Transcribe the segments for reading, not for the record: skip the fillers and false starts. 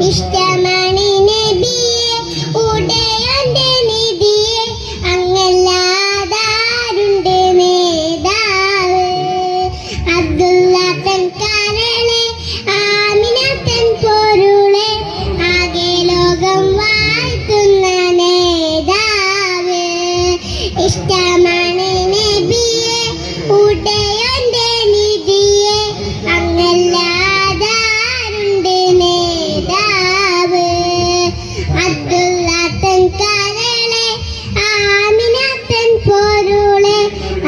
ഇഷ്ടമാണ് നബിയെ ഉടയന്റെ നിധിയെ അങ്ങല്ലാതാരുണ്ട് നേതാവ് അബ്ദുള്ള തൻ കരളെ ആമിന തൻ പൊരുളെ ആകെ ലോകം വാഴ്ത്തുന്ന നേതാവ് ഇഷ്ടമാണ് നബിയെ ഉടയന്റെ നിധിയെ അങ്ങല്ലാതാരുണ്ട് നേതാവ് അബ്ദുള്ള തൻ കരളെ ആമിന തൻ പൊരുളെ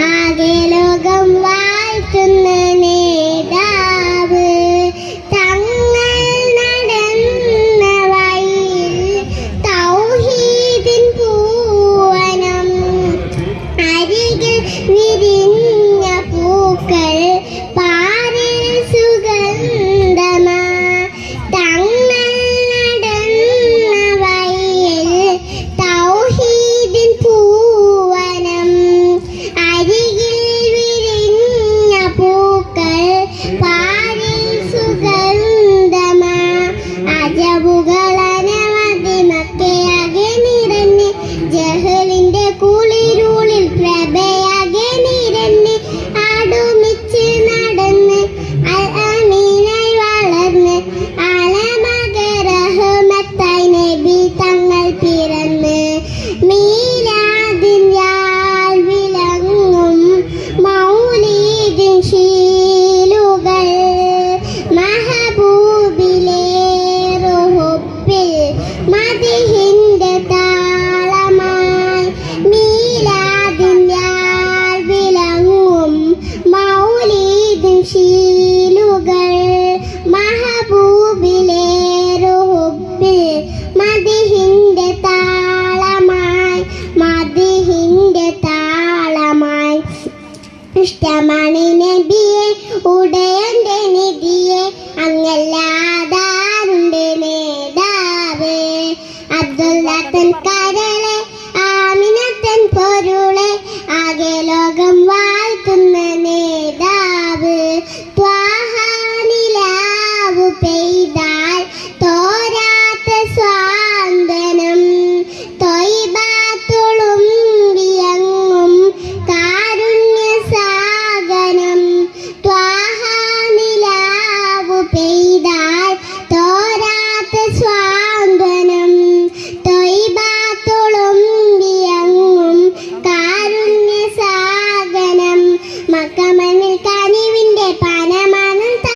ആകെ ലോകം വാഴ്ത്തുന്ന നേതാവ് തങ്ങൾ നടന്ന വഴിയിൽ തൗഹീദിൻ പൂവനം അരികിൽ വിരിഞ്ഞ പൂക്കൾ പാരിൽ സുഗന്ധമാ തങ്ങൾ നടന്ന വഴിയിൽ തൗഹീദിൻ പൂവനം അരികിൽ വിരിഞ്ഞ പൂക്കൾ പാരിൽ സുഗന്ധമാ അജബുകളനവധി മക്കയാകെ നിറഞ്ഞ് ജഹലിന്റെ കുളിരുളിൽ പ്രഭയാകെ നിറഞ്ഞ് ആടുമിച്ച് നടന്ന് അമീനായി വളർന്ന് ആലമകരഹമത്തായി നബി തങ്ങൾ പിറന്ന് മീലാദിൻ യാൽ വിളങ്ങും മൗലീദിൻ ശീലുകൾ മഹബൂബിലേറുഹുബിൽ മദിഹിന്റെ താളമായി മീലാദിൻ യാൽ വിളങ്ങും മൗലീദിൻ ശീലുകൾ മഹബൂബിലേറുഹുബിൽ മദിഹിന്റെ താളമായി മദിഹിന്റെ താളമായി ഇഷ്ടമാണ് നബിയെ ഉടയന്റെ നിധിയെ അങ്ങല്ലാതാരുണ്ട് നേതാവ് അബ്ദുള്ള തൻ